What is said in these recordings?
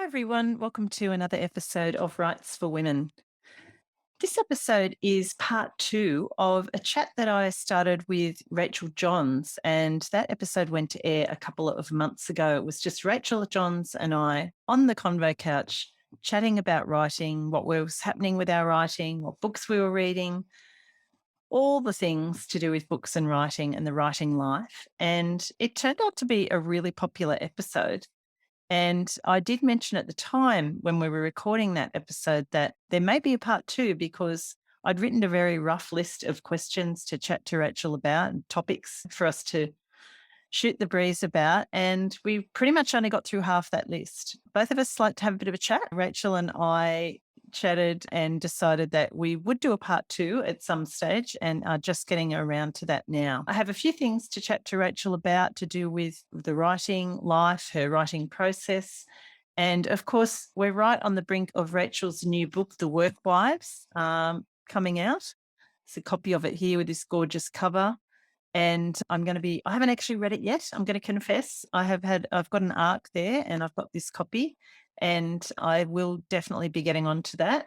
everyone. Welcome to another episode of Writes for Women. This episode is part 2 of a chat that I started with Rachael Johns, and that episode went to air a couple of months ago. It was just Rachael Johns and I on the convo couch chatting about writing, what was happening with our writing, what books we were reading, all the things to do with books and writing and the writing life. And it turned out to be a really popular episode. And I did mention at the time when we were recording that episode that there may be a part 2 because I'd written a very rough list of questions to chat to Rachael about and topics for us to shoot the breeze about. And we pretty much only got through half that list. Both of us like to have a bit of a chat. Rachael and I chatted and decided that we would do a part 2 at some stage and are just getting around to that now. I have a few things to chat to Rachael about to do with the writing life, her writing process. And of course, we're right on the brink of Rachael's new book, The Work Wives, coming out. It's a copy of it here with this gorgeous cover. And I haven't actually read it yet. I'm going to confess. I've got an ARC there and I've got this copy and I will definitely be getting onto that.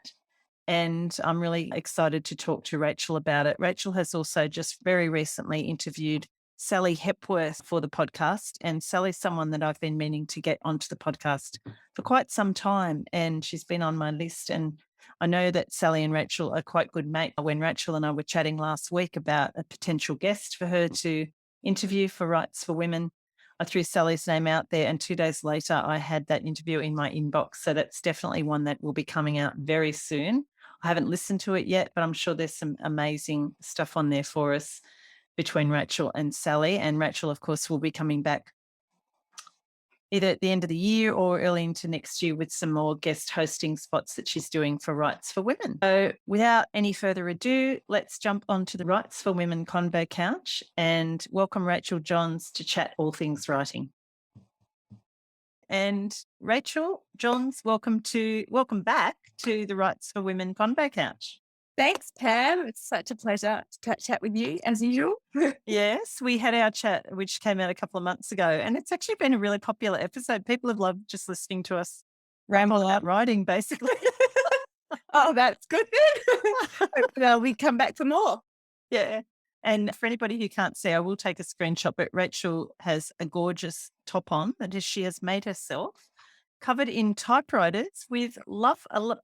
And I'm really excited to talk to Rachael about it. Rachael has also just very recently interviewed Sally Hepworth for the podcast. And Sally's someone that I've been meaning to get onto the podcast for quite some time. And she's been on my list. And I know that Sally and Rachael are quite good mates. When Rachael and I were chatting last week about a potential guest for her to interview for Writes for Women, I threw Sally's name out there and 2 days later I had that interview in my inbox. So that's definitely one that will be coming out very soon. I haven't listened to it yet, but I'm sure there's some amazing stuff on there for us between Rachael and Sally. And Rachael, of course, will be coming back either at the end of the year or early into next year with some more guest hosting spots that she's doing for Writes for Women. So without any further ado, let's jump onto the Writes for Women Convo Couch and welcome Rachael Johns to chat all things writing. And Rachael Johns, welcome back to the Writes for Women Convo Couch. Thanks, Pam. It's such a pleasure to chat with you, as usual. Yes, we had our chat, which came out a couple of months ago, and it's actually been a really popular episode. People have loved just listening to us ramble out writing, basically. Oh, that's good then. Hopefully we come back for more. Yeah. And for anybody who can't see, I will take a screenshot, but Rachael has a gorgeous top on that she has made herself, covered in typewriters with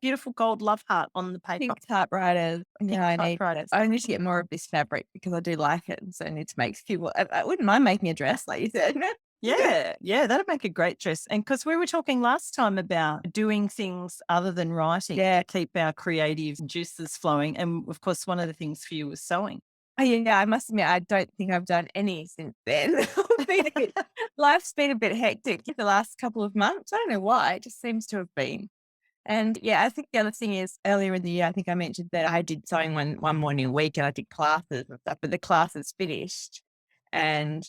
beautiful gold love heart on the paper. Pink typewriters. Yeah, I need to get more of this fabric because I do like it. And so I need to make people, I wouldn't mind making a dress like you said. Yeah, that'd make a great dress. And because we were talking last time about doing things other than writing to keep our creative juices flowing. And of course, one of the things for you was sewing. Oh, yeah, I must admit, I don't think I've done any since then. Life's been a bit hectic the last couple of months. I don't know why. It just seems to have been. And yeah, I think the other thing is earlier in the year, I think I mentioned that I did sewing one morning a week and I did classes and stuff, but the classes finished. And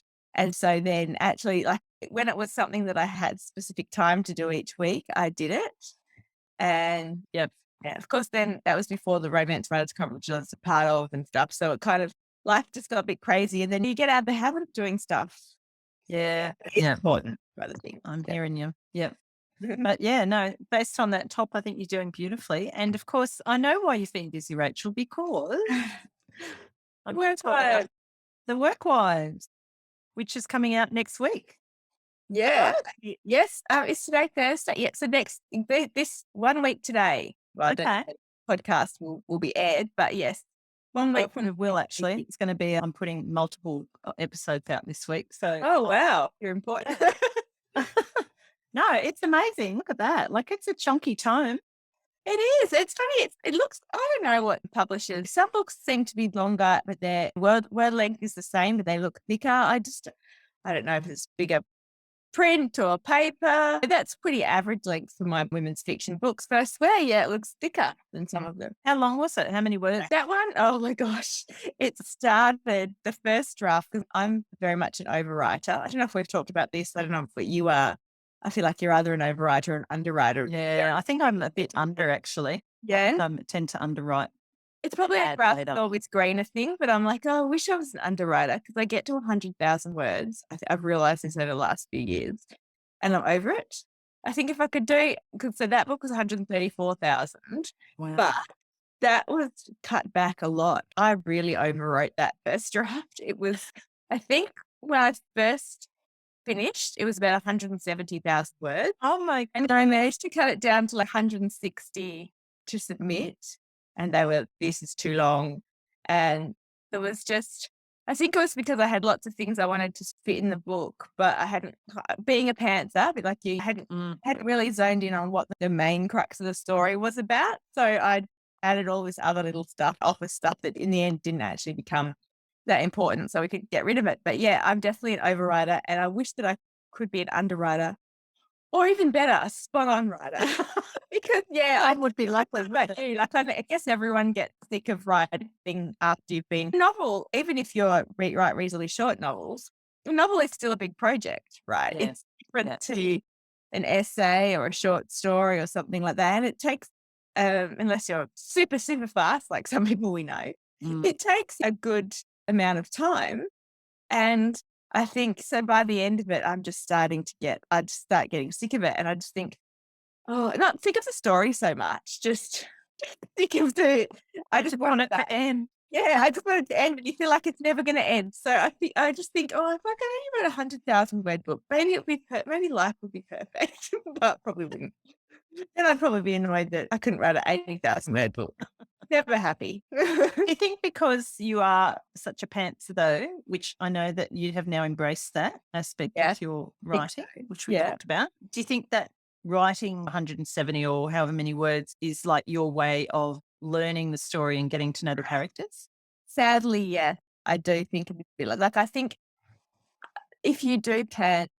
so then actually, like when it was something that I had specific time to do each week, I did it. And yeah, of course, then that was before the Romance Writers Conference I was a part of and stuff. So it kind of, life just got a bit crazy and then you get out of the habit of doing stuff. Yeah. It's important for other things. I'm hearing you. Yep. But yeah, no, based on that top, I think you're doing beautifully. And of course, I know why you've been busy, Rachael, because The Work Wives, which is coming out next week. Yeah. Right? Yes. It's today, Thursday. Yeah. So this 1 week today. Well, okay. Podcast will be aired, but yes. 1 week from it will actually. It's going to be, I'm putting multiple episodes out this week. So. Oh, wow. You're important. No, it's amazing. Look at that. Like it's a chunky tome. It is. It's funny. It looks, I don't know what publishers, some books seem to be longer, but their word length is the same, but they look thicker. I don't know if it's bigger print or paper. That's pretty average length for my women's fiction books. But I swear, it looks thicker than some of them. How long was it? How many words? That one? Oh my gosh. It started the first draft because I'm very much an overwriter. I don't know if we've talked about this. I don't know if you are. I feel like you're either an overwriter or an underwriter. Yeah, I think I'm a bit under actually. Yeah. I tend to underwrite. It's probably a rough always greener thing, but I'm like, I wish I was an underwriter because I get to 100,000 words. I've realized this over the last few years and I'm over it. I think if I could do, because so that book was 134,000, Wow. but that was cut back a lot. I really overwrote that first draft. It was, I think when I first finished, it was about 170,000 words. Oh my, And I managed to cut it down to like 160 to submit. And they were, this is too long. And there was just, I think it was because I had lots of things I wanted to fit in the book, but I hadn't, being a pantser, a bit like you, hadn't really zoned in on what the main crux of the story was about. So I added all this other little stuff, office stuff that in the end didn't actually become that important. So we could get rid of it. But yeah, I'm definitely an overwriter, and I wish that I could be an underwriter, or even better, a spot on writer. Because I would be likely, but like I guess everyone gets sick of writing after you've been a novel, even if you write reasonably short novels. A novel is still a big project, right? Yeah. It's different to an essay or a short story or something like that. And it takes, unless you're super, super fast, like some people we know, it takes a good amount of time. And I think so by the end of it, I just start getting sick of it. And I just think, not think of the story so much. Just think of I just want it to end. Yeah, I just want it to end, and you feel like it's never going to end. So I just think, if I could only write 100,000 word book, maybe maybe life would be perfect, but probably wouldn't. Then I'd probably be annoyed that I couldn't write an 80,000 word book. Never happy. Do you think because you are such a pantser though, which I know that you have now embraced that aspect of your writing, which we talked about, do you think that writing 170 or however many words is like your way of learning the story and getting to know the characters? Sadly, yeah, I do think it's a bit like I think if you do pant,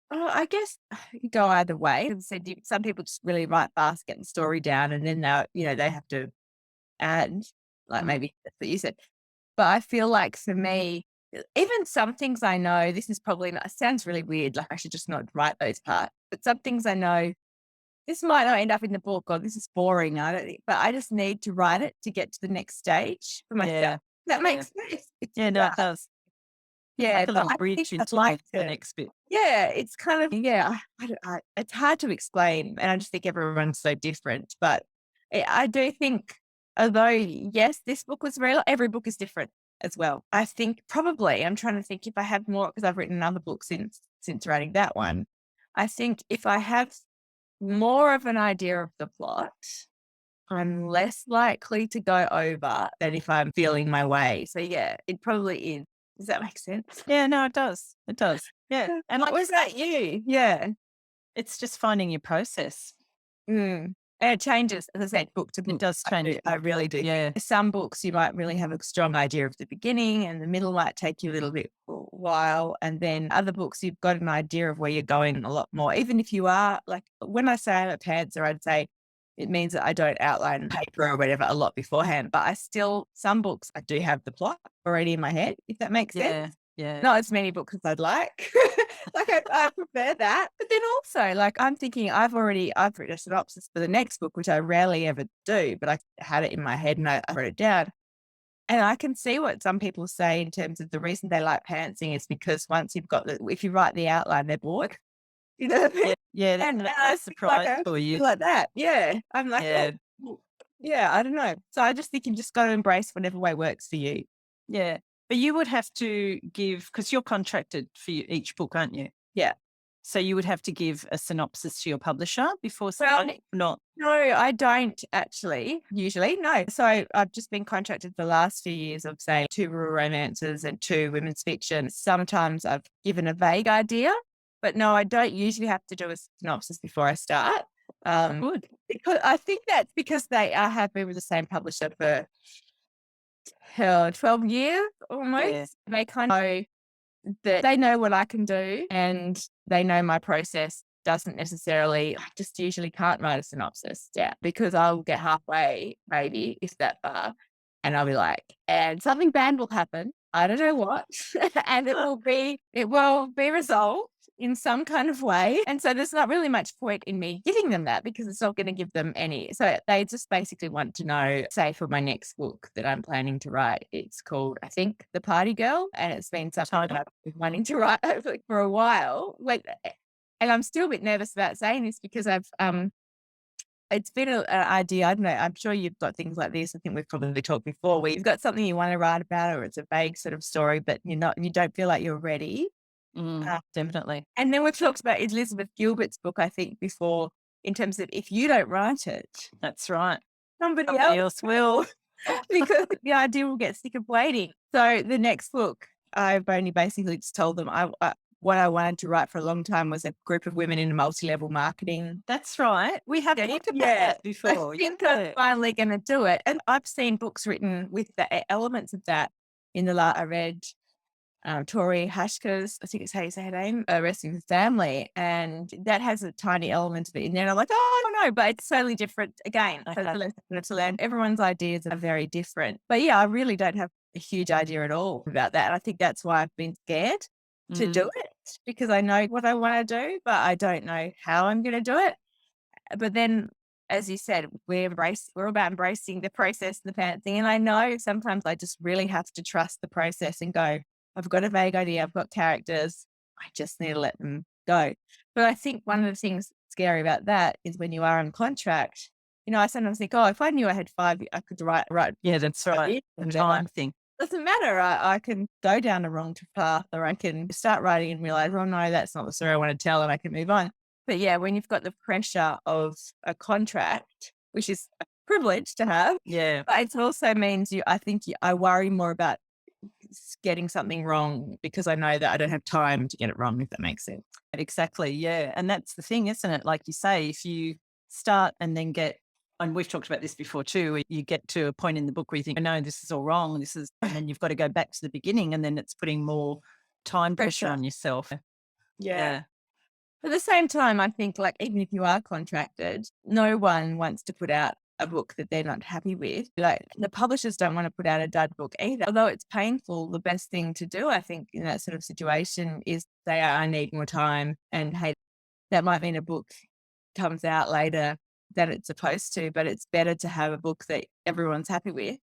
I guess you could go either way. As I said, some people just really write fast, get the story down, and then they have to add, like maybe that's what you said. But I feel like for me, even some things I know, this is probably not, it sounds really weird, like I should just not write those parts. But some things I know, this might not end up in the book, or this is boring. I don't think, but I just need to write it to get to the next stage for myself. Yeah. That makes sense. Yeah, no, it does. Yeah, like a little bridge into the next bit. Yeah, it's kind of, it's hard to explain. And I just think everyone's so different. But I do think, although, yes, this book was every book is different as well. I think probably, I'm trying to think if I have more, because I've written another book since writing that one. I think if I have more of an idea of the plot, I'm less likely to go over than if I'm feeling my way. So yeah, it probably is. Does that make sense? Yeah, no, it does. It does. Yeah. And what was that you? Yeah. It's just finding your process. And it changes, as I said, book to book. It does change. I really do. Yeah. Some books you might really have a strong idea of the beginning, and the middle might take you a little bit while. And then other books, you've got an idea of where you're going a lot more. Even if you are, like when I say I'm a pantser, I'd say it means that I don't outline paper or whatever a lot beforehand. But some books, I do have the plot already in my head, if that makes sense. Yeah. Not as many books as I'd like. Like I prefer that. But then also, like I'm thinking I've written a synopsis for the next book, which I rarely ever do, but I had it in my head and I wrote it down. And I can see what some people say in terms of the reason they like pantsing is because once if you write the outline, they're bored. You know what I mean? Yeah, that's a surprise for you. Like that. Yeah. I'm like, I don't know. So I just think you've just got to embrace whatever way works for you. Yeah. But you would have to give, because you're contracted for each book, aren't you? Yeah. So you would have to give a synopsis to your publisher before signing? Not? No, I don't actually, usually. No. So I've just been contracted for the last few years of, say, 2 rural romances and 2 women's fiction. Sometimes I've given a vague idea, but no, I don't usually have to do a synopsis before I start. Good. Because I think that's because I have been with the same publisher for 12 years almost. Yeah. They kind of know that they know what I can do, and they know my process doesn't necessarily, I just usually can't write a synopsis. Yeah. Because I'll get halfway, maybe, if that far, and I'll be like, and something bad will happen. I don't know what. And it will be resolved in some kind of way. And so there's not really much point in me giving them that because it's not going to give them any. So they just basically want to know, say for my next book that I'm planning to write, it's called, I think, The Party Girl. And it's been something that I've been wanting to write for a while. Like And I'm still a bit nervous about saying this because it's been an idea. I don't know. I'm sure you've got things like this. I think we've probably talked before where you've got something you want to write about, or it's a vague sort of story, but you don't feel like you're ready. Definitely. And then we've talked about Elizabeth Gilbert's book, I think, before, in terms of if you don't write it, That's right. somebody Somebody else else will. because the idea will get sick of waiting. So the next book, I've only basically just told them what I wanted to write for a long time was a group of women in multi-level marketing. That's right. We have talked about that before. I think I'm finally going to do it. And I've seen books written with the elements of that in the I read Tori Hashka's, I think it's how you say her name, Resting with Family. And that has a tiny element of it in there. And I'm like, oh, no, but it's totally different again. So it's a lesson to learn. Everyone's ideas are very different. But yeah, I really don't have a huge idea at all about that. And I think that's why I've been scared to do it, because I know what I want to do, but I don't know how I'm going to do it. But then, as you said, we're about embracing the process and the parenting. And I know sometimes I just really have to trust the process and go, I've got a vague idea, I've got characters, I just need to let them go. But I think one of the things scary about that is when you are on contract, I sometimes think, if I knew I had 5 years, I could write. Yeah, that's right. The time thing. Doesn't matter. I can go down the wrong path, or I can start writing and realize, oh no, that's not the story I want to tell, and I can move on. But yeah, when you've got the pressure of a contract, which is a privilege to have, but it also means I worry more about getting something wrong because I know that I don't have time to get it wrong, if that makes sense. Exactly. Yeah. And that's the thing, isn't it? Like you say, if you start and then and we've talked about this before too, where you get to a point in the book where you think, no, this is all wrong. And then you've got to go back to the beginning, and then it's putting more time pressure on yourself. Yeah. At the same time, I think, like, even if you are contracted, no one wants to put out a book that they're not happy with. Like, the publishers don't want to put out a dud book either. Although it's painful, the best thing to do, I think, in that sort of situation is say, I need more time. And hey, that might mean a book comes out later than it's supposed to, but it's better to have a book that everyone's happy with.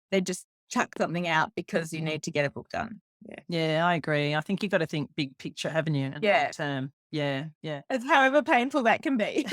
They just chuck something out because you need to get a book done. Yeah, I agree. I think you've got to think big picture, haven't you? Yeah. Term. Yeah. As however painful that can be.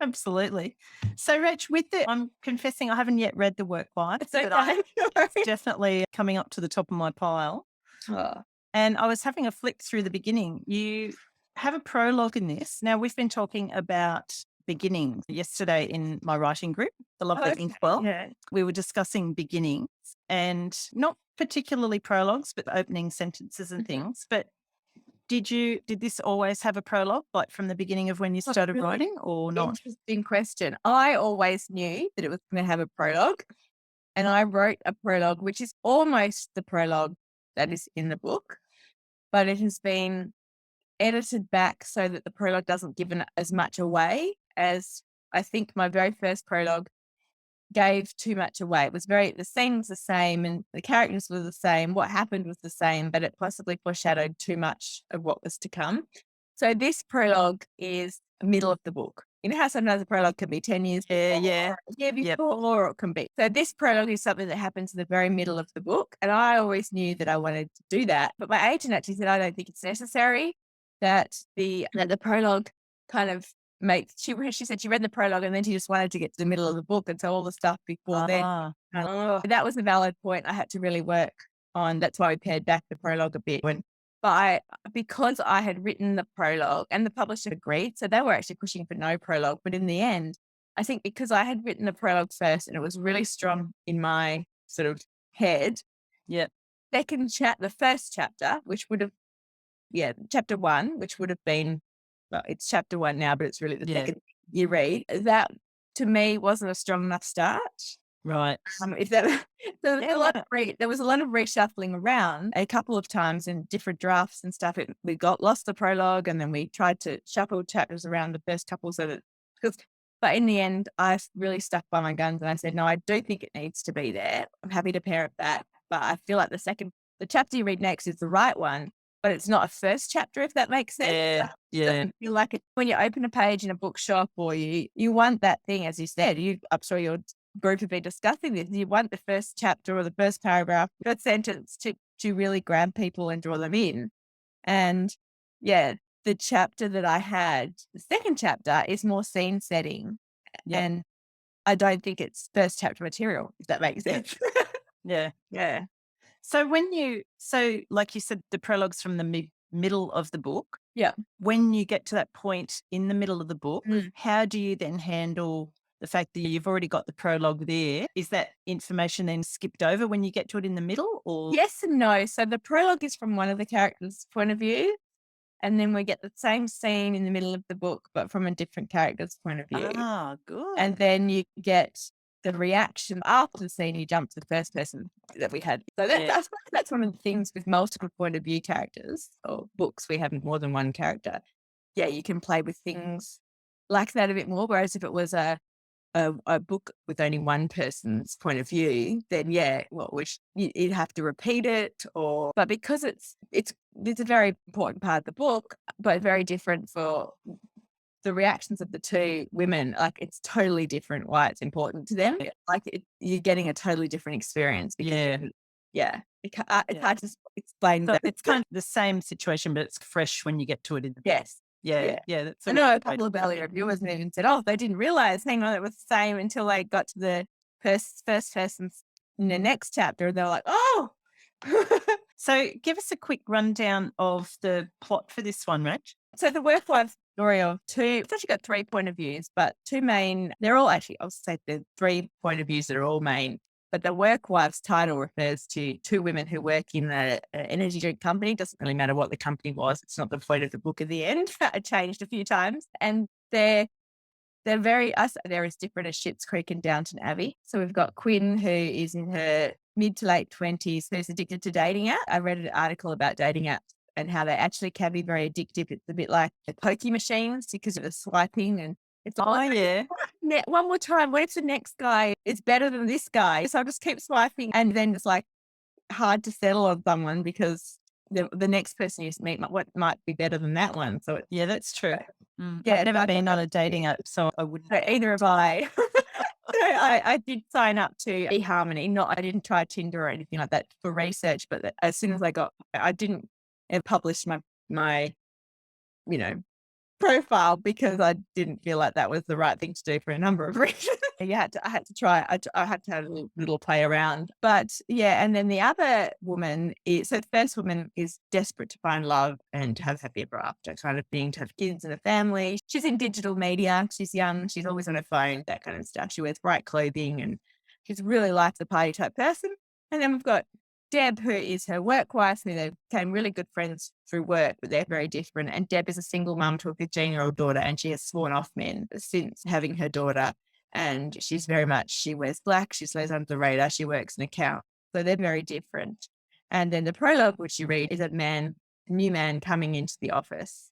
Absolutely. So, Rach, I'm confessing I haven't yet read The Work Wife. It's okay. It's definitely coming up to the top of my pile. Oh. And I was having a flick through the beginning. You have a prologue in this. Now, we've been talking about beginnings yesterday in my writing group, the Lovely Inkwell. Yeah. We were discussing beginnings, and not particularly prologues, but opening sentences and things. But did this always have a prologue, like from the beginning of when you started writing, or not? Interesting question. I always knew that it was going to have a prologue, and I wrote a prologue, which is almost the prologue that is in the book, but it has been edited back so that the prologue doesn't give as much away as I think my very first prologue gave too much away. It was the scene was the same and the characters were the same. What happened was the same, but it possibly foreshadowed too much of what was to come. So this prologue is the middle of the book. You know how sometimes a prologue can be 10 years before, or it can be. So this prologue is something that happens in the very middle of the book. And I always knew that I wanted to do that. But my agent actually said, I don't think it's necessary that the prologue kind of she said she read the prologue and then she just wanted to get to the middle of the book. And so all the stuff before then, that was a valid point I had to really work on. That's why we pared back the prologue a bit. Because I had written the prologue and the publisher agreed, so they were actually pushing for no prologue. But in the end, I think because I had written the prologue first and it was really strong in my sort of head. Yeah. The first chapter, which would have, chapter 1, which would have been, well, it's chapter 1 now, but it's really the second you read. That to me wasn't a strong enough start. Right. There was a lot of reshuffling around a couple of times in different drafts and stuff. We lost the prologue, and then we tried to shuffle chapters around the first couple but in the end, I really stuck by my guns and I said, no, I do think it needs to be there. I'm happy to pair it back, but I feel like the chapter you read next is the right one, but it's not a first chapter, if that makes sense. Yeah. I feel like when you open a page in a bookshop, or you want that thing, as you said, I'm sure your group have been discussing this. You want the first chapter or the first paragraph, first sentence to really grab people and draw them in. And the chapter that I had, the second chapter, is more scene setting. Yeah. And I don't think it's first chapter material, if that makes sense. Yeah. Yeah. So like you said, the prologue's from the middle of the book. Yeah. When you get to that point in the middle of the book, Mm. how do you then handle the fact that you've already got the prologue there? Is that information then skipped over when you get to it in the middle, or? Yes and no. So the prologue is from one of the characters' point of view, and then we get the same scene in the middle of the book, but from a different character's point of view. Ah, good. And then you get the reaction after the scene, you jump to the first person that we had. So I suppose that's one of the things with multiple point of view characters or books. We have more than one character. Yeah, you can play with things like that a bit more. Whereas if it was a book with only one person's point of view, then you'd have to repeat it. But because it's a very important part of the book, but very different for the reactions of the two women, like it's totally different why it's important to them. Like you're getting a totally different experience. Because it's hard to explain So that. it's kind of the same situation, but it's fresh when you get to it in the book. Yes. Yeah. That's I know a couple of early reviewers even said, they didn't realize, hang on, it was the same until they got to the first person in the next chapter. And they're like, oh. So give us a quick rundown of the plot for this one, Rach. So the work-wife story of it's actually got 3 point of views, but 2 main, they're all actually, I'll say the 3 point of views that are all main. But the work-wife's title refers to 2 women who work in an energy drink company. Doesn't really matter what the company was. It's not the point of the book at the end. It changed a few times. And they're they're as different as Schitt's Creek and Downton Abbey. So we've got Quinn, who is in her mid to late 20s, who's addicted to dating apps. I read an article about dating apps and how they actually can be very addictive. It's a bit like the pokey machines because of the swiping, and it's one more time. What if the next guy is better than this guy? So I'll just keep swiping, and then it's like hard to settle on someone because the next person you meet might be better than that one. So that's true. Yeah, I've never been on a dating app, so I wouldn't. Either have I. So I did sign up to eHarmony. I didn't try Tinder or anything like that for research, but as soon as I didn't publish my profile because I didn't feel like that was the right thing to do for a number of reasons. I had to try. I had to have a little play around. But and then the other woman the first woman is desperate to find love and to have happy ever after kind of thing, to have kids and a family. She's in digital media. She's young. She's always on her phone, that kind of stuff. She wears bright clothing and she's really like the party type person. And then we've got Deb, who is her work wife, who they became really good friends through work, but they're very different. And Deb is a single mum to a 15-year-old daughter, and she has sworn off men since having her daughter. And she wears black, she stays under the radar, she works an account. So they're very different. And then the prologue, which you read, is a new man coming into the office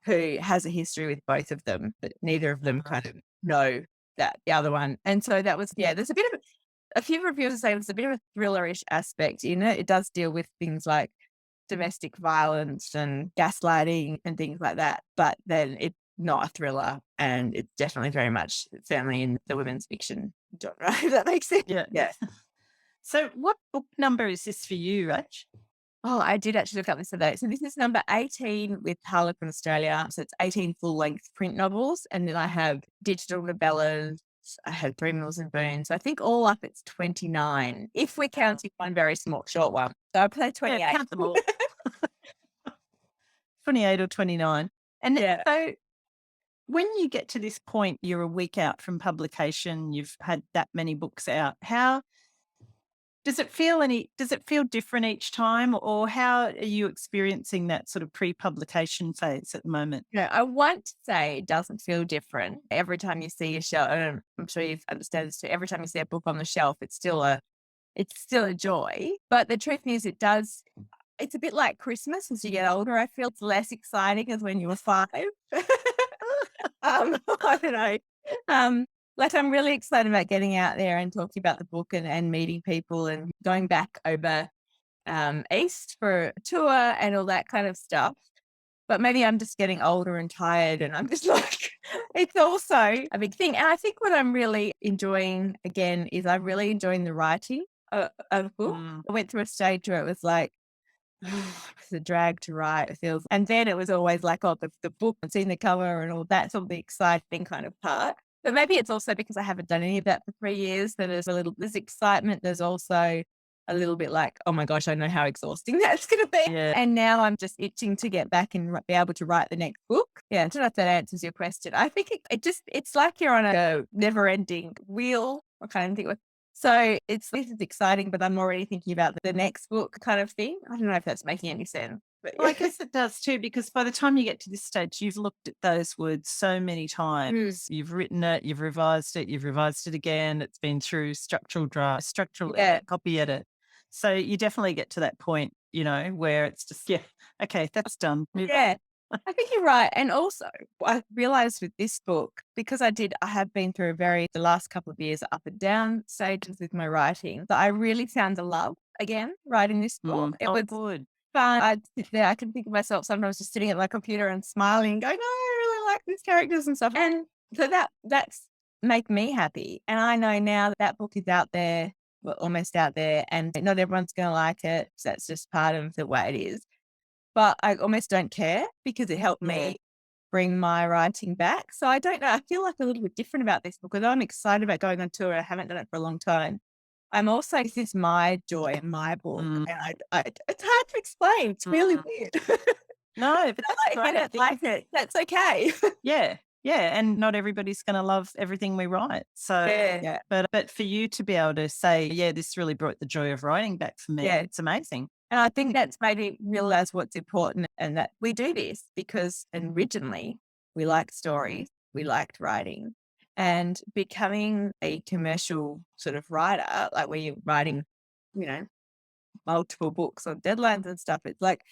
who has a history with both of them, but neither of them kind of know that the other one. And so that was, there's a few reviewers say it's a bit of a thrillerish aspect in it. It does deal with things like domestic violence and gaslighting and things like that, but then it's not a thriller, and it's definitely very much firmly in the women's fiction genre, if that makes sense. Yeah. So what book number is this for you, Rach? Oh, I did actually look up this today. So this is number 18 with Harlequin Australia. So it's 18 full-length print novels, and then I have digital novellas. I had 3 Mills and Boons. So I think all up it's 29, if we're counting one very small, short one. So I play 28. Yeah, count them all. 28 or 29. And so when you get to this point, you're a week out from publication, you've had that many books out. How does it feel different each time, or how are you experiencing that sort of pre-publication phase at the moment? I want to say it doesn't feel different. Every time you see a shelf, I'm sure you understand this too, every time you see a book on the shelf, it's still a joy. But the truth is it's a bit like Christmas as you get older. I feel it's less exciting as when you were 5. I don't know. Like I'm really excited about getting out there and talking about the book and meeting people and going back over east for a tour and all that kind of stuff. But maybe I'm just getting older and tired, and I'm just like, it's also a big thing. And I think what I'm really enjoying again is I'm really enjoying the writing of the book. I went through a stage where it was like, it's a drag to write. It feels, and then it was always like, oh, the book and seeing the cover and all that, sort of the exciting kind of part. But maybe it's also because I haven't done any of that for 3 years. That there's excitement. There's also a little bit like, oh my gosh, I know how exhausting that's going to be. Yeah. And now I'm just itching to get back and be able to write the next book. Yeah, I don't know if that answers your question. I think it's like you're on a never ending wheel. I kind of think. So this is exciting, but I'm already thinking about the next book kind of thing. I don't know if that's making any sense. But Well, I guess it does too, because by the time you get to this stage, you've looked at those words so many times. You've written it, you've revised it again. It's been through structural draft, structural edit, copy edit. So you definitely get to that point, where it's just, okay, that's done. Yeah, I think you're right. And also, I realized with this book, because I have been through the last couple of years, up and down stages with my writing, that I really found the love again writing this book. It was good. fun. I'd sit there, I can think of myself sometimes just sitting at my computer and smiling, going, oh, I really like these characters and stuff. And so that's make me happy. And I know now that book is out there, well, almost out there, and not everyone's going to like it. So that's just part of the way it is. But I almost don't care because it helped me bring my writing back. So I don't know. I feel like a little bit different about this book. Although I'm excited about going on tour, I haven't done it for a long time. I'm also, this is my joy and my book. And it's hard to explain. It's really weird. No, but that's I don't like it. That's okay. Yeah. Yeah. And not everybody's going to love everything we write. So, but for you to be able to say, this really brought the joy of writing back for me. It's amazing. And I think that's made me realize what's important, and that we do this because originally we liked stories, we liked writing, and becoming a commercial sort of writer, like where you're writing, multiple books on deadlines and stuff. It's like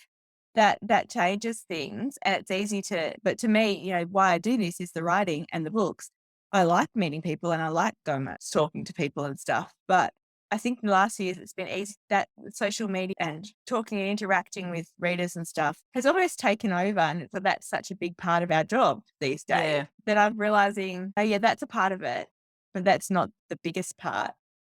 that changes things, and it's easy but to me, why I do this is the writing and the books. I like meeting people and I like going out talking to people and stuff. But I think in the last years it's been easy that social media and talking and interacting with readers and stuff has almost taken over. And that's such a big part of our job these days that I'm realizing, that's a part of it, but that's not the biggest part.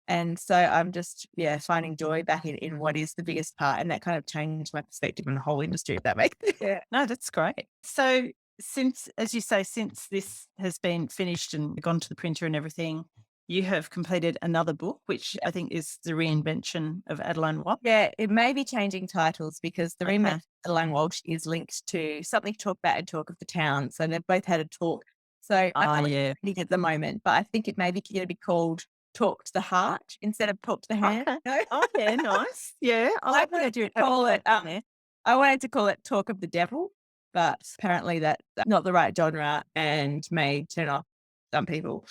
And so I'm just, finding joy back in what is the biggest part. And that kind of changed my perspective on the whole industry, if that makes sense. No, that's great. So since this has been finished and gone to the printer and everything, you have completed another book, which I think is the reinvention of Adeline Walsh. Yeah, it may be changing titles because the reinvention of Adeline Walsh is linked to Something to Talk About and Talk of the Town. So they've both had a talk. So I'm reading at the moment, but I think it may be going to be called Talk to the Heart instead of Talk to the Hand. Okay. Oh, yeah, nice. Yeah, I wanted to call it. I wanted to call it Talk of the Devil, but apparently that's not the right genre and may turn off some people.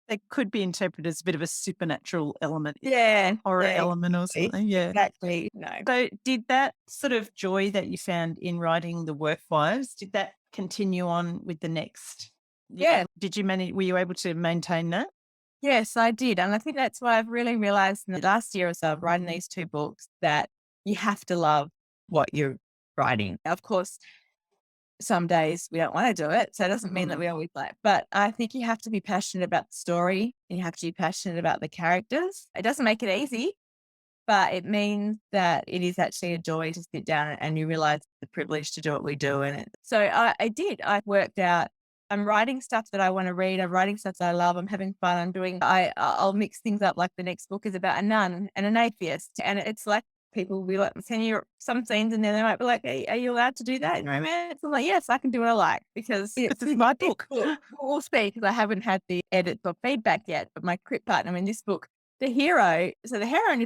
It could be interpreted as a bit of a supernatural element. Horror element or something. Yeah. Exactly. No. So did that sort of joy that you found in writing The Workwives, did that continue on with the next? Yeah. Were you able to maintain that? Yes, I did. And I think that's why I've really realized in the last year or so of writing these two books that you have to love what you're writing. Of course, some days we don't want to do it. So it doesn't mean that we always like, but I think you have to be passionate about the story and you have to be passionate about the characters. It doesn't make it easy, but it means that it is actually a joy to sit down and you realize the privilege to do what we do. So I did. I worked out, I'm writing stuff that I want to read. I'm writing stuff that I love. I'm having fun. I'll mix things up. Like the next book is about a nun and an atheist. And it's like, people will be like, send you some scenes and then they might be like, hey, are you allowed to do that in romance? I'm like, yes, I can do what I like because it's my book. We'll see, because I haven't had the edits or feedback yet. But my crypt partner in this book, the heroine is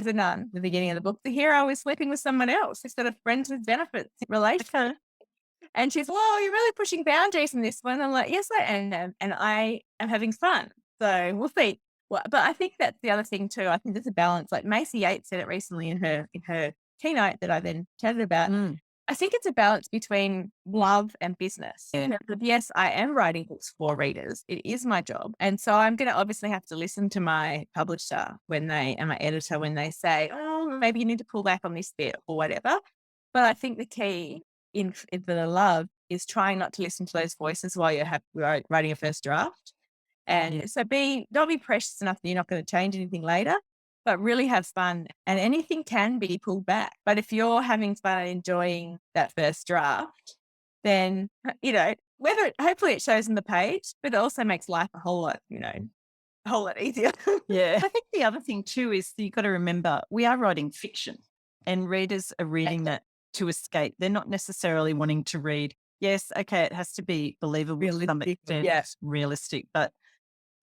a nun at the beginning of the book. The hero is sleeping with someone else instead of friends with benefits relationship. And she's, whoa, you're really pushing boundaries in this one. I'm like, yes, I am. And I am having fun. So we'll see. Well, but I think that's the other thing too. I think there's a balance. Like Macy Yates said it recently in her keynote that I then chatted about. I think it's a balance between love and business. Yes, I am writing books for readers. It is my job. And so I'm going to obviously have to listen to my publisher and my editor when they say, oh, maybe you need to pull back on this bit or whatever. But I think the key in the love is trying not to listen to those voices while you're writing a first draft. And so don't be precious enough that you're not going to change anything later. but really have fun. And anything can be pulled back. But if you're having fun and enjoying that first draft, then, hopefully it shows in the page, but it also makes life a whole lot, a whole lot easier. Yeah. I think the other thing too is you've got to remember we are writing fiction and readers are reading that to escape. They're not necessarily wanting to read. Yes, okay, it has to be believable to some extent, realistic, but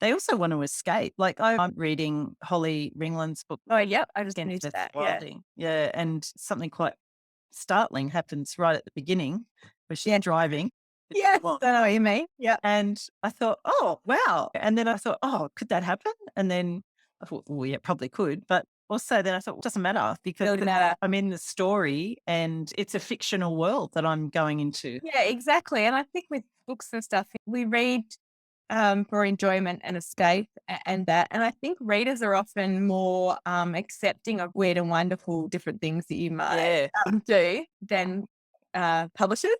they also want to escape. Like I'm reading Holly Ringland's book. Oh, yep. I just knew that. Yeah. And something quite startling happens right at the beginning where she's driving. Yeah, I know what you mean. Yeah. And I thought, oh, wow. And then I thought, oh, could that happen? And then I thought, well, yeah, probably could. But also then I thought, well, it doesn't matter because I'm in the story and it's a fictional world that I'm going into. Yeah, exactly. And I think with books and stuff, we read for enjoyment and escape and that. And I think readers are often more accepting of weird and wonderful different things that you might do than publishers.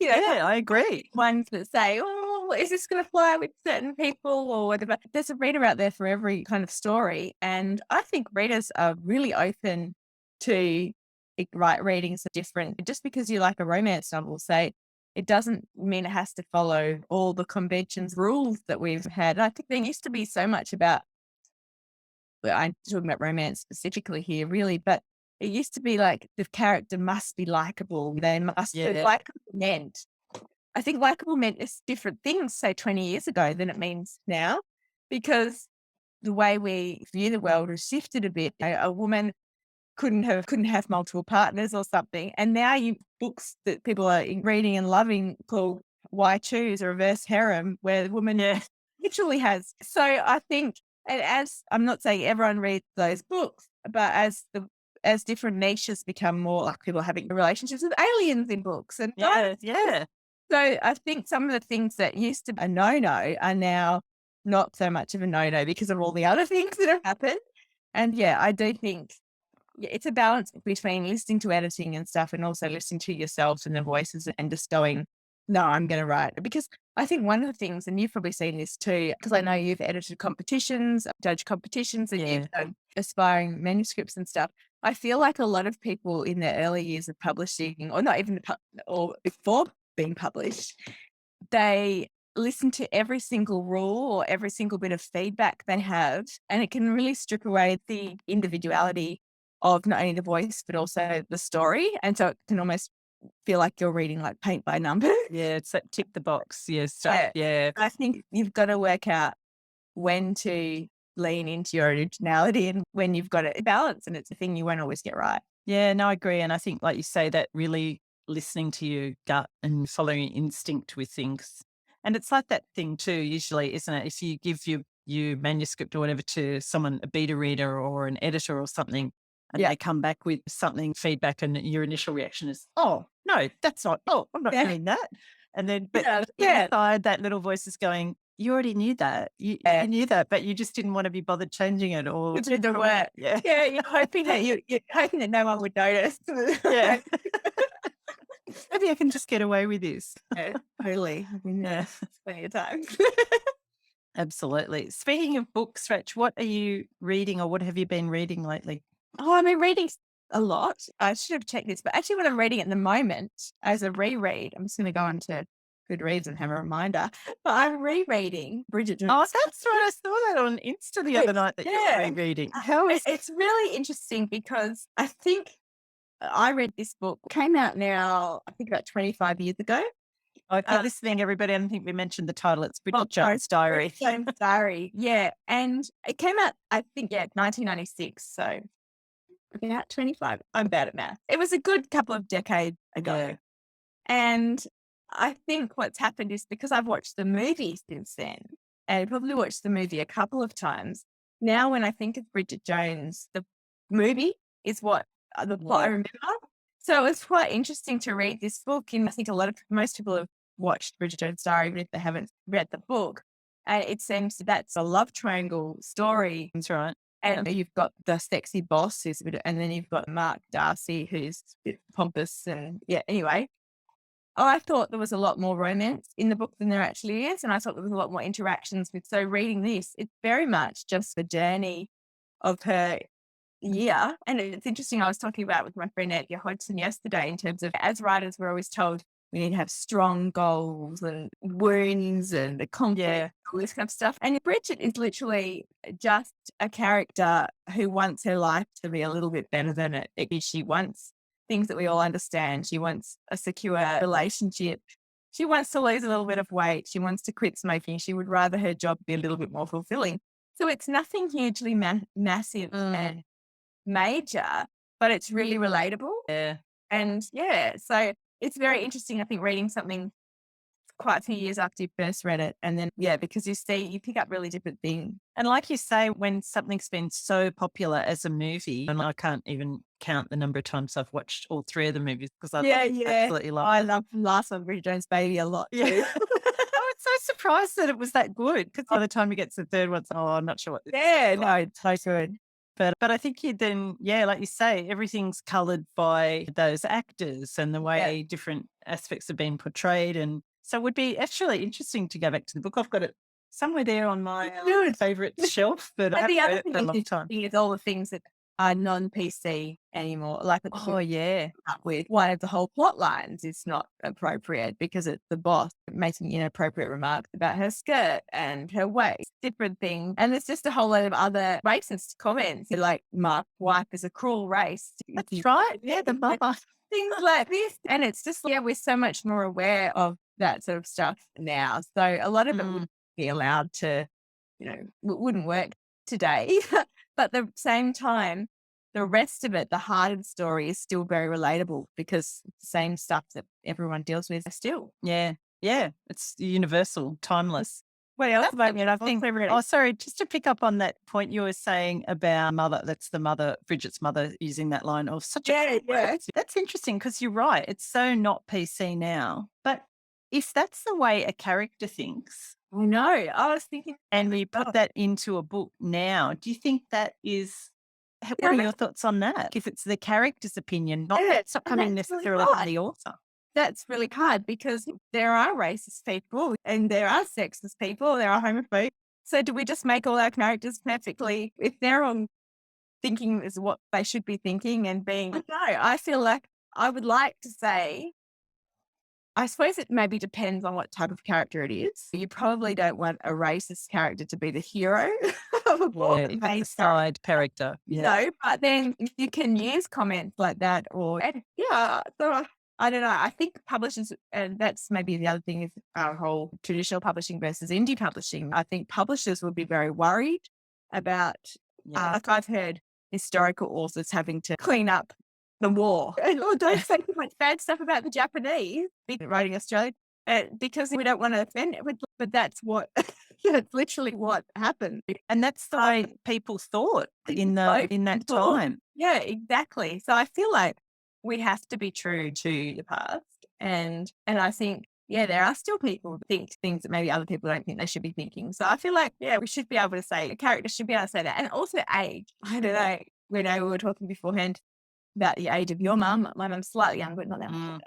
I agree. Ones that say, oh, is this going to fly with certain people or whatever? There's a reader out there for every kind of story. And I think readers are really open to readings are different. Just because you like a romance novel, say, it doesn't mean it has to follow all the conventions rules that we've had. I think there used to be so much about, I'm talking about romance specifically here, really, but it used to be like the character must be likable. They must be likable meant. I think likable meant is different things, say 20 years ago than it means now, because the way we view the world has shifted a bit. A woman couldn't have multiple partners or something. And now books that people are reading and loving called Why Choose or Reverse Harem, where the woman literally has. So I think, and as I'm not saying everyone reads those books, but as different niches become more like people having relationships with aliens in books and so I think some of the things that used to be a no-no are now not so much of a no-no because of all the other things that have happened. And I do think it's a balance between listening to editing and stuff and also listening to yourself and the voices and just going, no, I'm going to write. Because I think one of the things, and you've probably seen this too, because I know you've edited competitions, judged competitions, and you've done aspiring manuscripts and stuff. I feel like a lot of people in their early years of publishing, or not even, or before being published, they listen to every single rule or every single bit of feedback they have, and it can really strip away the individuality of not only the voice but also the story. And so it can almost feel like you're reading like paint by number. Yeah, it's that tick the box. Yeah. I think you've got to work out when to lean into your originality and when you've got it balance, and it's a thing you won't always get right. Yeah, no, I agree. And I think, like you say, that really listening to your gut and following your instinct with things. And it's like that thing too, usually, isn't it? If you give your manuscript or whatever to someone, a beta reader or an editor or something, and they come back with something, feedback, and your initial reaction is, oh, no, that's not, I'm not doing that. And then, but inside that little voice is going, you already knew that. You knew that, but you just didn't want to be bothered changing it or did the work. Yeah, you're hoping that you're hoping that no one would notice. Yeah. Maybe I can just get away with this. Yeah, totally. Plenty of time. Absolutely. Speaking of books, Rach, what are you reading or what have you been reading lately? Oh, I've been reading a lot. I should have checked this, but actually what I'm reading at the moment as a reread, I'm just going to go on to Goodreads and have a reminder, but I'm rereading Bridget Jones. Oh, that's right. I saw that on Insta the other night that you're rereading. How is it's really interesting because I think I read this book, came out now, I think about 25 years ago. Okay, listening, everybody, I don't think we mentioned the title. It's Bridget Jones' Diary. Bridget Jones' Diary, yeah. And it came out, I think, 1996. So about 25. I'm bad at math. It was a good couple of decades ago. Yeah. And I think what's happened is because I've watched the movie since then, and probably watched the movie a couple of times, now when I think of Bridget Jones, the movie is what the plot I remember. So it's quite interesting to read this book. And I think most people have watched Bridget Jones' Diary, even if they haven't read the book. And it seems that's a love triangle story. That's right. And you've got the sexy boss who's a bit, and then you've got Mark Darcy who's a bit pompous. And anyway, I thought there was a lot more romance in the book than there actually is. And I thought there was a lot more interactions with. So reading this, it's very much just the journey of her year. And it's interesting, I was talking about with my friend Edgar Hodgson yesterday in terms of, as writers, we're always told we need to have strong goals and wounds and a conflict, all this kind of stuff. And Bridget is literally just a character who wants her life to be a little bit better than it. She wants things that we all understand. She wants a secure relationship. She wants to lose a little bit of weight. She wants to quit smoking. She would rather her job be a little bit more fulfilling. So it's nothing hugely massive and major, but it's really relatable. Yeah. And so it's very interesting, I think, reading something quite a few years after you first read it. And then, because you pick up really different things. And like you say, when something's been so popular as a movie, and I can't even count the number of times I've watched all 3 of the movies because I absolutely love I love the last one, Bridget Jones' Baby, a lot too. I was so surprised that it was that good because by the time you get to the third one, I'm not sure what this is. No, it's so good. But I think you then, like you say, everything's coloured by those actors and the way different aspects have been portrayed. And so it would be actually interesting to go back to the book. I've got it somewhere there on my favourite shelf, but I haven't read it for a long time. Is all the things that are non-PC anymore. Like, with one of the whole plot lines is not appropriate because it's the boss making inappropriate remarks about her skirt and her waist, different things. And there's just a whole lot of other racist comments like, Mark's wife is a cruel race. That's right. Yeah, the mother. Things like this. And it's just, we're so much more aware of that sort of stuff now. So a lot of it would be allowed to, wouldn't work today. But at the same time, the rest of it, the heart of the story, is still very relatable because it's the same stuff that everyone deals with still. Yeah. It's universal, timeless. What else about it? I think. Sorry, just to pick up on that point you were saying about mother. That's the mother, Bridget's mother, using that line of such a That's interesting because you're right. It's so not PC now. But if that's the way a character thinks, I know. I was thinking, and we put that into a book now, do you think that is? What are your thoughts on that? If it's the character's opinion, not coming necessarily from the author. That's really hard because there are racist people and there are sexist people, there are homophobes. So do we just make all our characters perfectly, if they're on thinking is what they should be thinking and being? No, I feel like I would like to say, I suppose it maybe depends on what type of character it is. You probably don't want a racist character to be the hero of a book. A side character. No, but then you can use comments like that so I don't know. I think publishers, and that's maybe the other thing, is our whole traditional publishing versus indie publishing. I think publishers would be very worried about, like I've heard historical authors having to clean up the war. Don't say too much bad stuff about the Japanese writing Australian because we don't want to offend it. But that's that's literally what happened. And that's the way people thought in that time. Yeah, exactly. So I feel like we have to be true to the past. And I think, there are still people who think things that maybe other people don't think they should be thinking. So I feel like, we should be able to say, a character should be able to say that. And also age. I don't know. We were talking beforehand about the age of your mum. My mum's slightly younger, but not that much.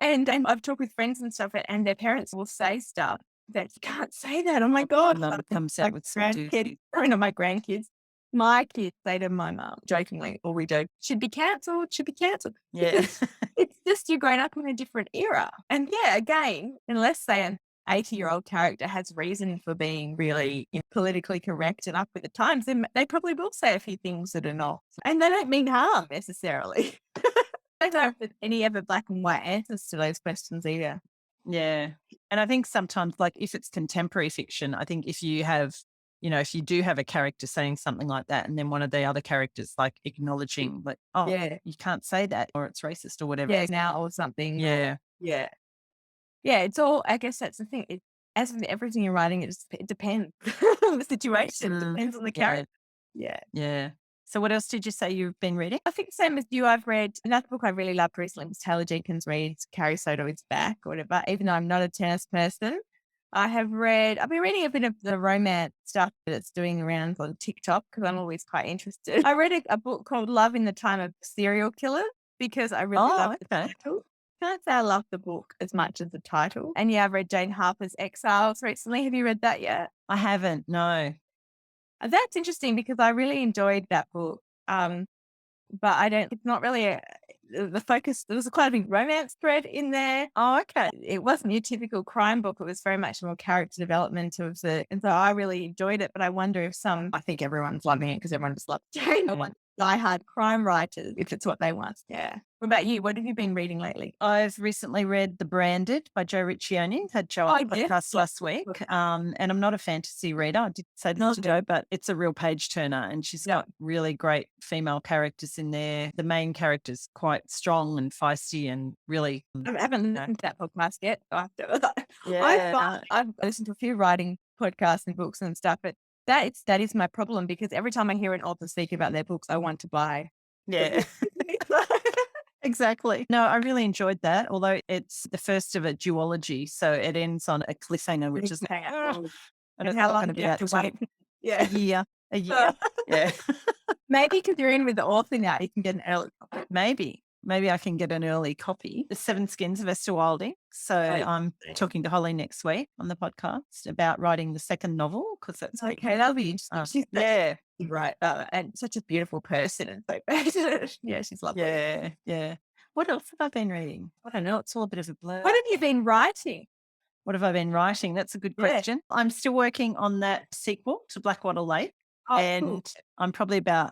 And I've talked with friends and stuff, and their parents will say stuff that you can't say that. Oh my God. Mum comes out with some grandkids. Or not my grandkids. My kids say to my mum, jokingly, or we do, should be cancelled. Yeah. It's just you're growing up in a different era. And again, unless, say, an 80-year-old character has reason for being really politically correct and up with the times, then they probably will say a few things that are not. And they don't mean harm necessarily. I don't know if there's any ever black and white answers to those questions either. Yeah. And I think sometimes, like if it's contemporary fiction, I think if you have, if you do have a character saying something like that and then one of the other characters like acknowledging like, you can't say that or it's racist or whatever. Yeah, now or something. Yeah. Yeah, it's all, I guess that's the thing. As with everything you're writing, it depends on the situation. It depends on the character. Yeah. So what else did you say you've been reading? I think the same as you. I've read another book I really loved recently was Taylor Jenkins Reid's Carrie Soto Is Back or whatever, even though I'm not a tennis person. I've been reading a bit of the romance stuff that's doing around on TikTok because I'm always quite interested. I read a book called Love in the Time of Serial Killers because I really love the title. Can't say I love the book as much as the title. And I've read Jane Harper's Exiles recently. Have you read that yet? I haven't, no. That's interesting because I really enjoyed that book. But it's not really the focus. There was quite a big romance thread in there. Oh, okay. It wasn't your typical crime book. It was very much more character development and so I really enjoyed it. But I wonder if I think everyone's loving it because everyone just loves Jane. I want diehard crime writers if it's what they want. Yeah. What about you? What have you been reading lately? I've recently read The Branded by Joe Riccioni. Had Joe on the podcast last week. And I'm not a fantasy reader. I did say this to Joe, but it's a real page turner and she's got really great female characters in there. The main character's quite strong and feisty and really. I haven't listened to that podcast yet. Yeah. I've listened to a few writing podcasts and books and stuff, but that is my problem because every time I hear an author speak about their books, I want to buy. Yeah. Exactly. No, I really enjoyed that, although it's the first of a duology, so it ends on a cliffhanger, which is and how long do you have to wait? A year. Yeah. Maybe because you're in with the author now, you can get an early copy. Maybe I can get an early copy. The Seven Skins of Esther Wilding. So I'm talking to Holly next week on the podcast about writing the second novel because that's okay. That'll be interesting. Yeah. Right. And such a beautiful person and so passionate. Yeah, she's lovely. Yeah. What else have I been reading? I don't know. It's all a bit of a blur. What have you been writing? What have I been writing? That's a good question. I'm still working on that sequel to Blackwater Lake. Cool. I'm probably about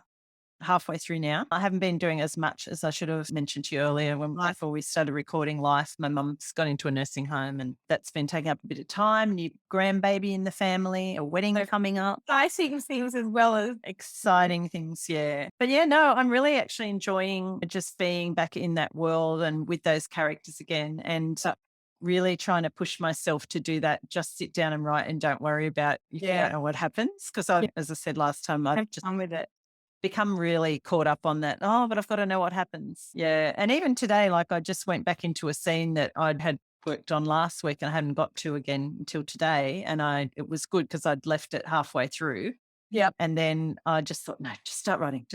halfway through now. I haven't been doing as much as I should have mentioned to you earlier before we started recording Life. My mum's gone into a nursing home and that's been taking up a bit of time. New grandbaby in the family, a wedding coming up. Exciting things as well as exciting things, yeah. But yeah, no, I'm really actually enjoying just being back in that world and with those characters again and really trying to push myself to do that. Just sit down and write and don't worry about you don't know what happens. Because as I said last time, I've just done with it. Become really caught up on that. Oh, but I've got to know what happens. Yeah. And even today, like I just went back into a scene that I'd had worked on last week and I hadn't got to again until today. And it was good because I'd left it halfway through. Yeah. And then I just thought, no, just start writing.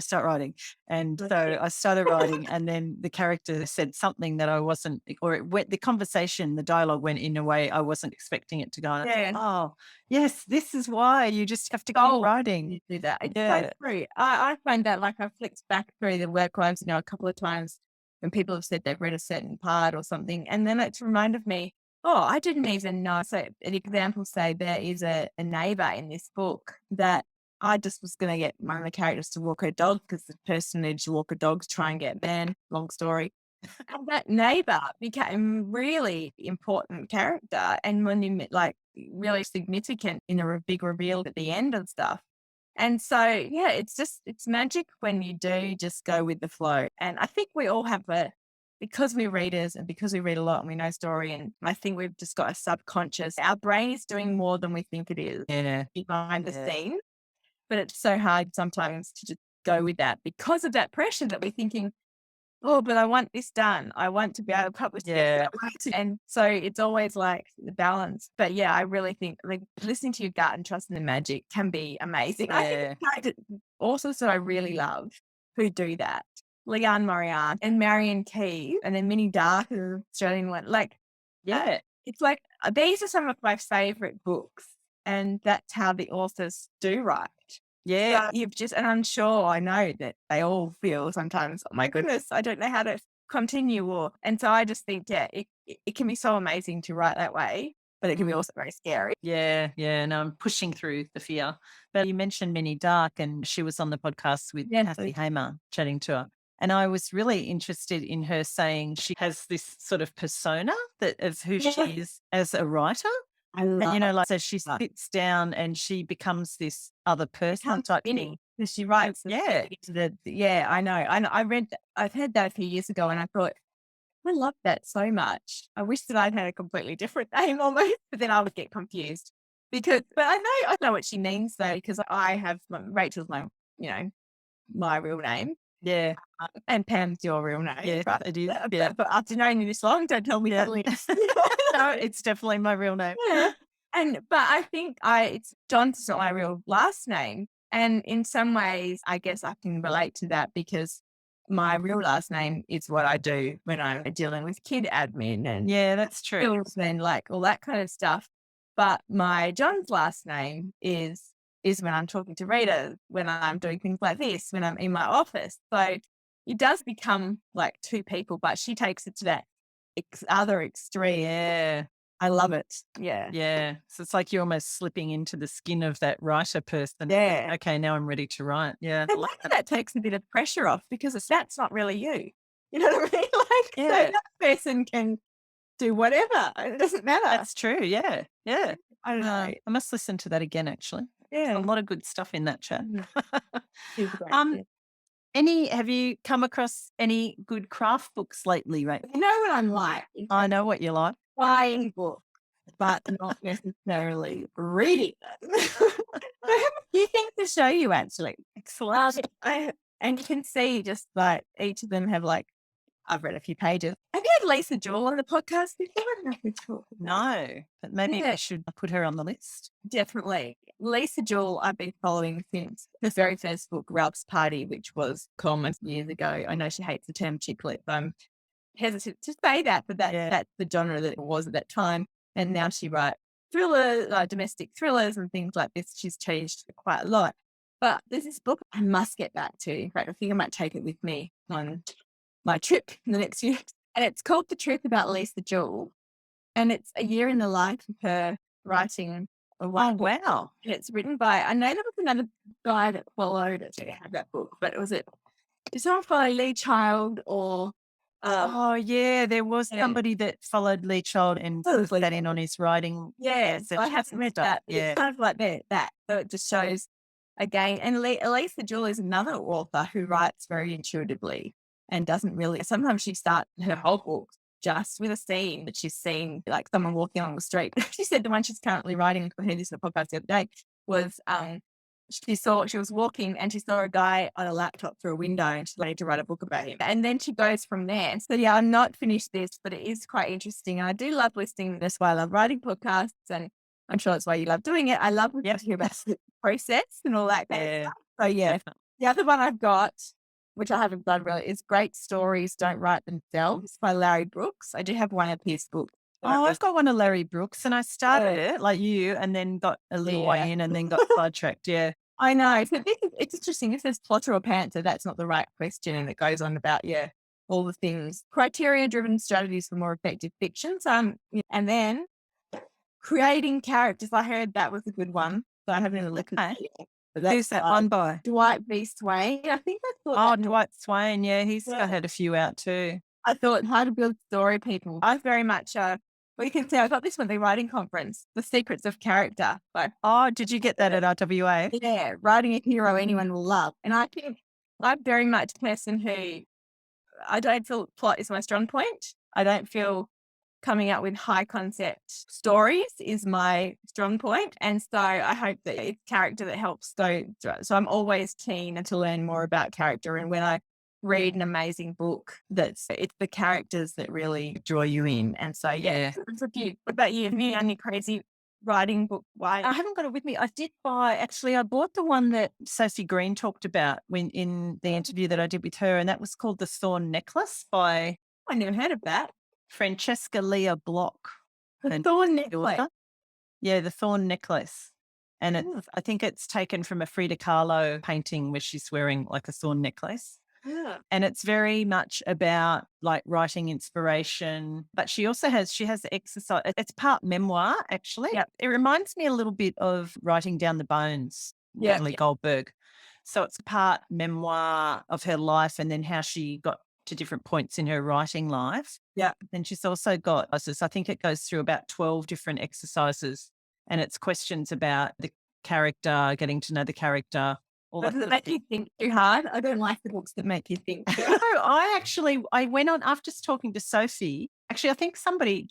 And so I started writing and then the character said something that I wasn't, or the conversation, the dialogue went in a way I wasn't expecting it to go. Yeah. Oh, yes, this is why you just have to go writing. You do that. It's so true. I find that like I've flicked back through the work lives, a couple of times when people have said they've read a certain part or something. And then it's reminded me, I didn't even know. So an example, say there is a neighbor in this book that I just was going to get one of the characters to walk her dog because the person needed to walk her dog to try and get banned. Long story. And that neighbor became a really important character. And when you like really significant in a big reveal at the end and stuff. And so, yeah, it's magic when you do just go with the flow. And I think we all have because we're readers and because we read a lot and we know story. And I think we've just got a subconscious, our brain is doing more than we think it is behind the scenes. But it's so hard sometimes to just go with that because of that pressure that we're thinking, but I want this done. I want to be able to publish it. And so it's always like the balance. But yeah, I really think like listening to your gut and trusting the magic can be amazing. Yeah. I think authors that I really love who do that. Leanne Moriarty and Marion Key and then Minnie Dark, the Australian one. Like, it's like these are some of my favorite books. And that's how the authors do write. Yeah. So I know that they all feel sometimes, oh my goodness, I don't know how to continue. And so I just think, it can be so amazing to write that way, but it can be also very scary. Yeah. No, I'm pushing through the fear. But you mentioned Minnie Dark and she was on the podcast with Kathy Hamer chatting to her. And I was really interested in her saying she has this sort of persona of who she is as a writer. So she sits down and she becomes this other person type thing. She writes. I know. I've heard that a few years ago and I thought, I love that so much. I wish that I'd had a completely different name almost, but then I would get confused but I know what she means though, because I have Rachel's my real name. Yeah. And Pam's your real name. Yeah, right? it is. Yeah. But after knowing you this long, don't tell me that. No, it's definitely my real name. Yeah. But I think Johns is not my real last name. And in some ways, I guess I can relate to that because my real last name is what I do when I'm dealing with kid admin and that's true. And like all that kind of stuff. But my Johns last name is is when I'm talking to readers, when I'm doing things like this, when I'm in my office. So it does become like two people, but she takes it to that other extreme. Yeah. I love it. Yeah. Yeah. So it's like you're almost slipping into the skin of that writer person. Yeah. Okay, now I'm ready to write. Yeah. And maybe that takes a bit of pressure off because that's not really you. You know what I mean? Like, so Yeah. that person can do whatever. It doesn't matter. That's true. Yeah. Yeah. I don't know. I must listen to that again, actually. Yeah. A lot of good stuff in that chat. She's great. Have you come across any good craft books lately, right? You know what I'm like? I know what you like. Buying books, but not necessarily reading them. I have a few things to show you, actually. Excellent. And you can see just like each of them have like, I've read a few pages. Have you had Lisa Jewell on the podcast before? No, but maybe Yeah. I should put her on the list. Definitely. Lisa Jewell, I've been following since the very first book, Ralph's Party, which was common years ago. I know she hates the term chick lit, so I'm hesitant to say that, but that's the genre that it was at that time. And now she writes thrillers, domestic thrillers and things like this. She's changed quite a lot. But there's this book I must get back to. In fact, I think I might take it with me on my trip in the next year. And it's called The Truth About Lisa Jewell. And it's a year in the life of her writing a Oh, wow. and it's written by, I know there was another guy that followed it to have that book, but did someone follow Lee Child or Oh, yeah, there was yeah. somebody that followed Lee Child and put that in on his writing. Yeah, so I haven't read that. Yeah. It's kind of like that. So it just shows again. And Lisa Jewell is another author who writes very intuitively and doesn't really, sometimes she starts her whole book just with a scene that she's seen, like someone walking along the street. She said the one she's currently writing, I heard this in a podcast the other day, was she was walking and she saw a guy on a laptop through a window and she's ready to write a book about him. And then she goes from there. And so, yeah, I'm not finished this, but it is quite interesting. And I do love listening. That's why I love writing podcasts. And I'm sure that's why you love doing it. I love to hear about the process and all that kind of stuff. So, yeah. Definitely. The other one I've got, which I haven't done really, is Great Stories Don't Write Themselves by Larry Brooks. I do have one of his books. Oh, I've got one of Larry Brooks and I started it like you and then got a little way in and then got sidetracked. Yeah. I know. So it's interesting. It says plotter or pantser. That's not the right question. And it goes on about, all the things. Criteria-driven strategies for more effective fiction. So, and then creating characters. I heard that was a good one. So I haven't even looked at it. Who's that one by? Dwight v. Swain. I think I thought. Oh, Dwight Swain. Yeah, he's had a few out too. I thought how to build story people. I very much, well, you can see I got this one, the writing conference, The Secrets of Character. Oh, did you get that at RWA? Yeah, writing a hero anyone will love. And I think I'm very much a person who I don't feel plot is my strong point. I don't feel coming up with high concept stories is my strong point. And so I hope that it's character that helps go through. So I'm always keen to learn more about character. And when I read an amazing book, it's the characters that really draw you in. And so, it's a few. What about you? Have you any crazy writing book? Why? I haven't got it with me. I did buy, I bought the one that Sophie Green talked about when in the interview that I did with her, and that was called The Thorn Necklace by I never heard of that. Francesca Leah Block. The Thorn Necklace. Yeah, The Thorn Necklace. And I think it's taken from a Frida Kahlo painting where she's wearing like a thorn necklace. Yeah. And it's very much about like writing inspiration, but she has the exercise. It's part memoir, actually. Yep. It reminds me a little bit of Writing Down the Bones, Natalie Goldberg. So it's part memoir of her life and then how she got to different points in her writing life. Yeah. Then she's also got, I think it goes through about 12 different exercises and it's questions about the character, getting to know the character. Does it make you think too hard? I don't like the books that make you think. No, I went on after talking to Sophie. Actually, I think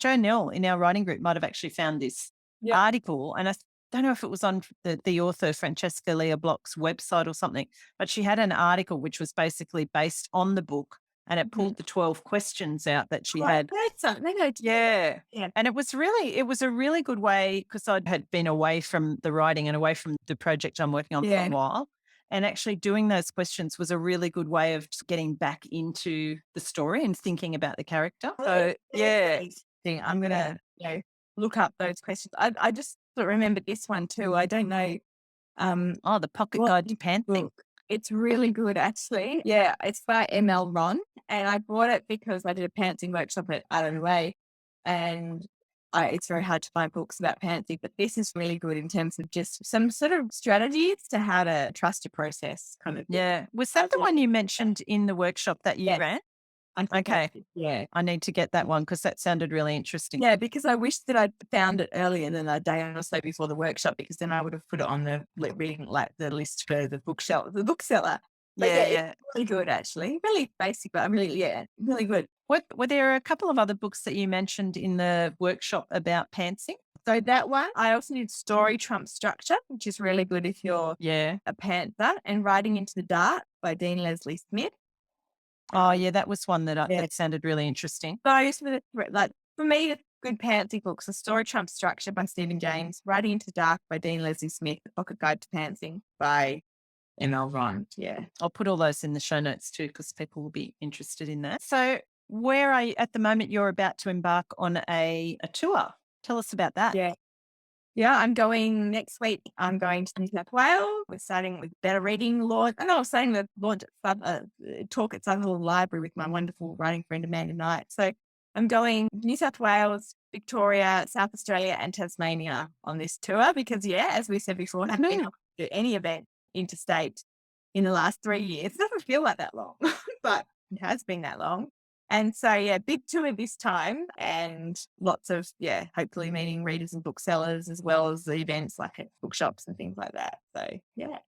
Joe Nell in our writing group might have actually found this article. And I don't know if it was on the author Francesca Leah Block's website or something, but she had an article which was basically based on the book and it pulled the 12 questions out that she had. Yeah. And it was a really good way because I had been away from the writing and away from the project I'm working on for a while. And actually doing those questions was a really good way of just getting back into the story and thinking about the character. So, I'm going to look up those questions. I just remembered this one too. I don't know. The Pocket What Guide to Pantsing. book. It's really good, actually. Yeah, it's by ML Ron, and I bought it because I did a pantsing workshop at Island Way, and it's very hard to find books about pantsing, but this is really good in terms of just some sort of strategies to how to trust your process kind of thing. Yeah. Was that the one you mentioned in the workshop that you Yes. ran? Okay. Yeah. I need to get that one because that sounded really interesting. Yeah, because I wish that I'd found it earlier than a day or so before the workshop, because then I would have put it on the reading, like the list for the bookseller. But Yeah. it's really good, actually. Really basic, but really good. Were there a couple of other books that you mentioned in the workshop about pantsing? So that one, I also did Story Trump Structure, which is really good if you're a pantser, and Writing into the Dark by Dean Leslie Smith. Oh, yeah, that was one that sounded really interesting. Those were for me, the good pantsing books: The Story Trump Structure by Stephen James, Writing into the Dark by Dean Leslie Smith, The Pocket Guide to Pantsing by ML Ron. Yeah. I'll put all those in the show notes too, because people will be interested in that. So where are you at the moment? You're about to embark on a tour. Tell us about that. Yeah, I'm going next week. I'm going to New South Wales. We're starting with Better Reading launch. I know I was saying the launch at talk at Southern Library with my wonderful writing friend Amanda Knight. So I'm going New South Wales, Victoria, South Australia, and Tasmania on this tour because, as we said before, I haven't been able to do any event interstate in the last 3 years. It doesn't feel like that long, but it has been that long. And so, big tour this time, and lots of, hopefully meeting readers and booksellers, as well as the events like at bookshops and things like that. So,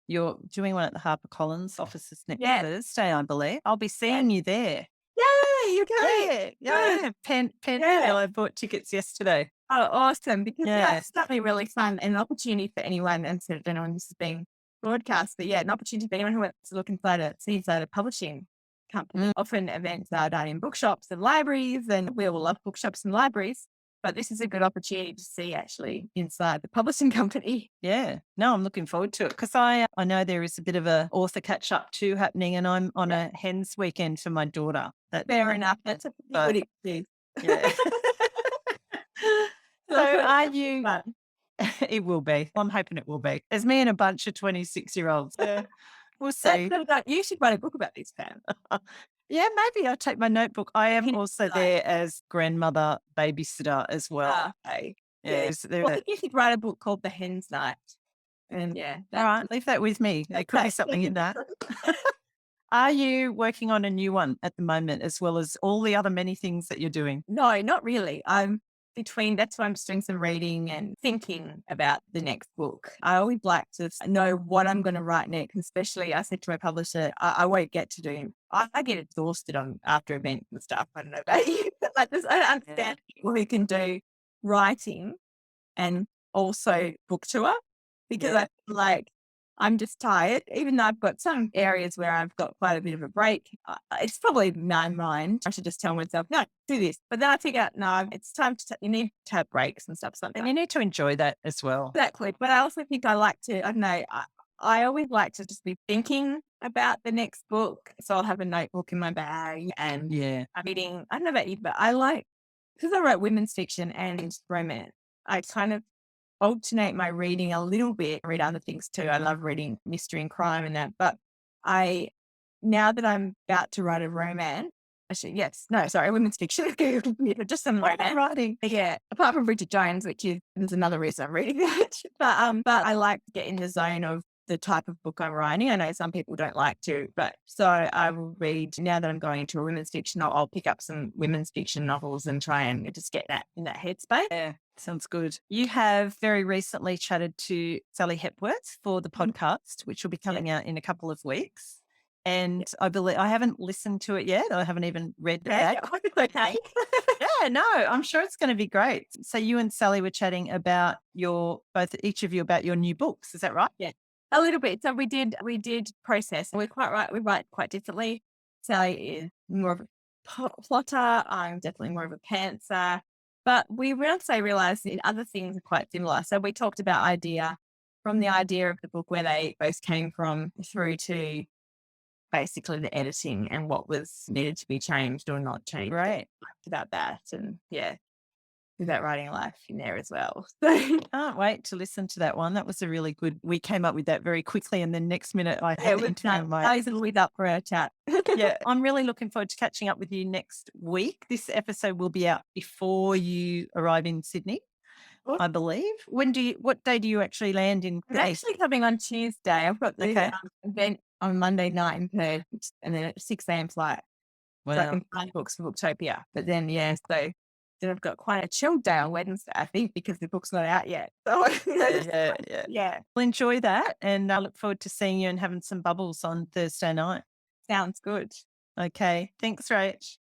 You're doing one at the HarperCollins offices next Thursday, I believe. I'll be seeing you there. Yay, you're going. Yeah. Pen, I bought tickets yesterday. Oh, awesome. Because it's definitely really fun and an opportunity for anyone, and so I don't know when this is being broadcast, but an opportunity for anyone who wants to look inside a publishing company. Often events are done in bookshops and libraries, and we all love bookshops and libraries, but this is a good opportunity to see actually inside the publishing company. Yeah, no, I'm looking forward to it because I know there is a bit of a author catch up too happening, and I'm on a hens weekend for my daughter. Fair enough. That's a pretty good excuse. Yeah. So are you? It will be. I'm hoping it will be. There's me and a bunch of 26-year-olds. Yeah. We'll see. You should write a book about this, Pam. Yeah, maybe I'll take my notebook. I am also there as grandmother babysitter as well. Okay. Yeah. I think you should write a book called The Hen's Night. And all right, leave that with me. There could be something in that. Are you working on a new one at the moment, as well as all the other many things that you're doing? No, not really. That's why I'm doing some reading and thinking about the next book. I always like to know what I'm going to write next, especially I said to my publisher, I won't get to do, I get exhausted after events and stuff. I don't know about you, but I don't understand people who can do writing and also book tour, because I feel like I'm just tired, even though I've got some areas where I've got quite a bit of a break. It's probably my mind. I should just tell myself, no, do this. But then I figure out, no, it's time you need to have breaks and stuff. And you need to enjoy that as well. Exactly. But I also think I like to, I don't know, I always like to just be thinking about the next book. So I'll have a notebook in my bag and I'm reading. I don't know about you, but because I wrote women's fiction and romance, I kind of alternate my reading a little bit, read other things too. I love reading mystery and crime and that, but now that I'm about to write a romance, women's fiction, just some romance writing. Yeah, apart from Bridget Jones, which is another reason I'm reading that. But I like to get in the zone of the type of book I'm writing. I know some people don't like to, but so I will read, now that I'm going into a women's fiction, I'll pick up some women's fiction novels and try and just get that in that headspace. Yeah, sounds good. You have very recently chatted to Sally Hepworth for the podcast, which will be coming out in a couple of weeks. And I believe I haven't listened to it yet. I haven't even read that. Okay. Yeah, no, I'm sure it's going to be great. So you and Sally were chatting about each of you about your new books. Is that right? Yeah. A little bit. So we did process. We're quite right. We write quite differently. Sally is more of a plotter. I'm definitely more of a pantser. But we also realised that other things are quite similar. So we talked about from the idea of the book, where they both came from, through to basically the editing and what was needed to be changed or not changed. Right. About that. And About Writing a Life in there as well. So Can't wait to listen to that one. That was a really good. We came up with that very quickly, and then next minute I had it to was interview my. nice a lead up for our chat. Yeah, I'm really looking forward to catching up with you next week. This episode will be out before you arrive in Sydney, I believe. What day do you actually land in? I'm actually coming on Tuesday. I've got the event on Monday night in Perth, and then at 6 a.m. flight. So I can find books for Booktopia. But then, so then I've got quite a chill day on Wednesday, I think, because the book's not out yet. So yeah. Well, enjoy that, and I look forward to seeing you and having some bubbles on Thursday night. Sounds good. Okay. Thanks, Rach.